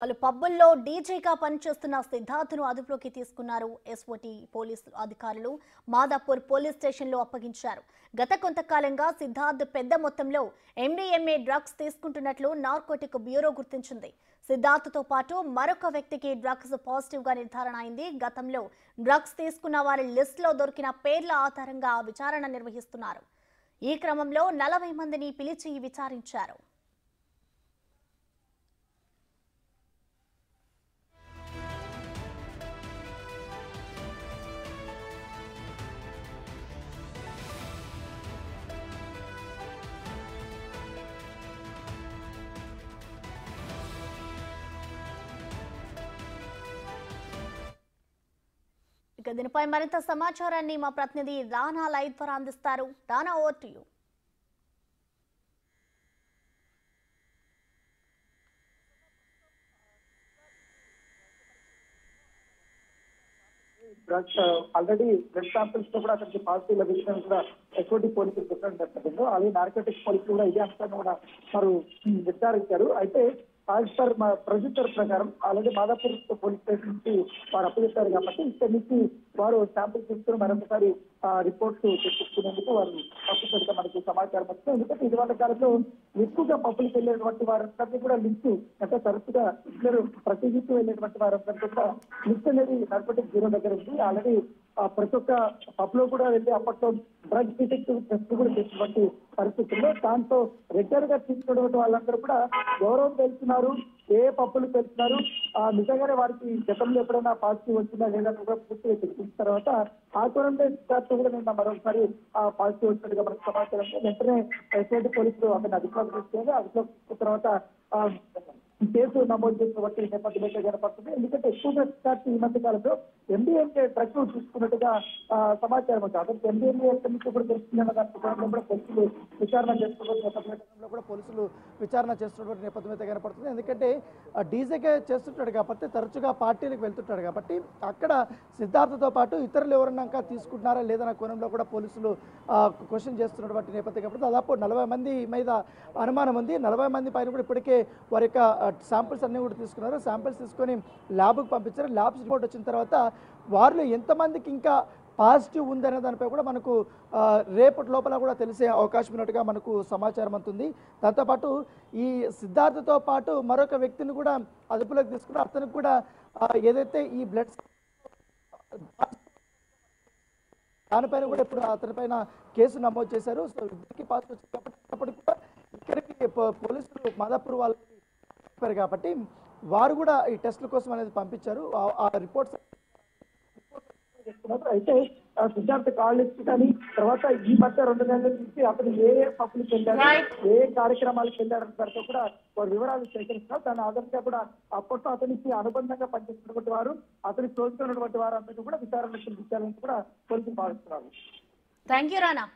వాళ్ళు పబ్బుల్లో డీజేగా పనిచేస్తున్న సిద్ధార్థను అదుపులోకి తీసుకున్నారు ఎస్ఓటీ పోలీసు అధికారులు. మాదాపూర్ పోలీస్ స్టేషన్లో అప్పగించారు. గత కొంతకాలంగా సిద్ధార్థ్ పెద్ద మొత్తంలో ఎండీఎంఏ డ్రగ్స్ తీసుకుంటున్నట్లు నార్కోటిక్ బ్యూరో గుర్తించింది. సిద్ధార్థ్తో పాటు మరొక వ్యక్తికి డ్రగ్స్ పాజిటివ్ గా నిర్ధారణ అయింది. గతంలో డ్రగ్స్ తీసుకున్న వారి లిస్టులో దొరికిన పేర్ల ఆధారంగా విచారణ నిర్వహిస్తున్నారు. ఈ క్రమంలో 40 మందిని పిలిచి విచారించారు. ఇక దీనిపై మరింత సమాచారాన్ని మా ప్రతినిధి రానా లైవ్ ద్వారా అందిస్తారు. రానా, over to you. Drugs already blood samples తో కూడా అక్కడికి పాజిటివ్ లభించడం కూడా ఎస్ఓటీ పోలీసులు చెప్పిన నేపథ్యంలో అలాగే నార్కోటిక్స్ పోలీసులు కూడా ఇదే అంశాన్ని కూడా వారు నిర్ధారించారు. అయితే యాజ్ పర్ మా ప్రొసీజర్ ప్రకారం ఆల్రెడీ మాదాపూర్ పోలీస్ స్టేషన్ నుంచి వారు అప్పగించారు కాబట్టి ఇక్కడి నుంచి వారు శాంపిల్స్ తీసుకుని మరొకసారి రిపోర్ట్స్ తెప్పించుకునేందుకు వారు పంపించడం మనకి సమాచారం వచ్చింది. ఎందుకంటే ఇటీవల కాలంలో ఎక్కువగా పబ్బులకు వెళ్ళేటువంటి వారందరినీ కూడా లిస్టు అంటే తరచుగా ఇద్దరు ప్రతి వీక్ వెళ్ళేటువంటి వారందరికీ కూడా లిస్ట్ అనేది నార్కోటిక్ బ్యూరో దగ్గర ఉంది. ఆల్రెడీ ప్రతి ఒక్క పబ్ లో కూడా వెళ్ళి అప్పట్లో డ్రగ్ డిటెక్టివ్ టెస్ట్ కూడా చేసినటువంటి పరిస్థితుల్లో దాంతో రెగ్యులర్ గా తీసుకున్నటువంటి వాళ్ళందరూ కూడా ఎవరెవరు వెళ్తున్నారు, ఏ పప్పులు వెళ్తున్నారు, నిజంగానే వారికి గతంలో ఎప్పుడైనా పాజిటివ్ వచ్చిందా లేదా కూడా పూర్తిగా తెలిసిన తర్వాత ఆ కోరంటే కూడా నిన్న మరొకసారి పాజిటివ్ వచ్చినట్టుగా మనకు సమాచారం. వెంటనే ఎస్ఐటీ పోలీసులు అతన్ని అధికారులు తీసుకొని అధికారులు తర్వాత కేసు నమోదు చేసినటువంటి నేపథ్యంలో కనపడుతుంది. ఎందుకంటే ఎక్కువగా ఈ మధ్య కాలంలో ఎండీఎంఏ డ్రగ్స్ తీసుకున్నట్టుగా సమాచారం ఉంది. అతనికి ఎండీఎంఏ ఎక్కడి నుంచి కూడా తెలుస్తుందన్న దాని ప్రకారంలో కూడా పోలీసులు విచారణ చేస్తున్నటువంటి నేపథ్యంలో కూడా పోలీసులు విచారణ చేస్తున్నటువంటి నేపథ్యం అయితే కనపడుతుంది. ఎందుకంటే డీజేకే చేస్తుంటాడు కాబట్టి తరచుగా పార్టీలకు వెళ్తుంటాడు కాబట్టి అక్కడ సిద్ధార్థతో పాటు ఇతరులు ఎవరన్నా తీసుకుంటున్నారా లేదన్న కోణంలో కూడా పోలీసులు క్వశ్చన్ చేస్తున్నటువంటి నేపథ్యం కాబట్టి దాదాపు 40 మంది మీద అనుమానం ఉంది. 40 మంది పైన కూడా ఇప్పటికే వారి యొక్క శాంపిల్స్ అన్ని కూడా తీసుకున్నారు. శాంపిల్స్ తీసుకొని ల్యాబ్కి పంపించారు. ల్యాబ్స్ రిపోర్ట్ వచ్చిన తర్వాత వారిలో ఎంతమందికి ఇంకా పాజిటివ్ ఉందనే దానిపై కూడా మనకు రేపటి లోపల కూడా తెలిసే అవకాశం ఉన్నట్టుగా మనకు సమాచారం అందుతుంది. దాంతోపాటు ఈ సిద్ధార్థతో పాటు మరొక వ్యక్తిని కూడా అదుపులోకి తీసుకున్నారు. అతనికి కూడా ఏదైతే ఈ బ్లడ్ దానిపైన కూడా ఇప్పుడు అతనిపైన కేసు నమోదు చేశారు. సో ఇద్దరికి పాజిటివ్ వచ్చినప్పటికీ కూడా ఇక్కడికి పోలీసులు మాదాపూర్ వాళ్ళకి చెప్పారు కాబట్టి వారు కూడా ఈ టెస్టుల కోసం అనేది పంపించారు. ఆ రిపోర్ట్స్ అయితే సిద్ధార్థ కాలేజ్ కానీ తర్వాత ఈ మధ్య 2 నెలల నుంచి అతను ఏ పప్పులకు వెళ్ళాడు, ఏ కార్యక్రమాలకు వెళ్ళాడని తర్వాత కూడా వారు వివరాలు సేకరిస్తున్నారు. దాని ఆధారంగా కూడా అప్పట్లో అతనికి అనుబంధంగా పనిచేస్తున్నటువంటి వారు అతనికి తోచుకున్నటువంటి వారు అందరికీ కూడా విచారణ కూడా పోలీసులు భావిస్తున్నారు. Thank you Rana.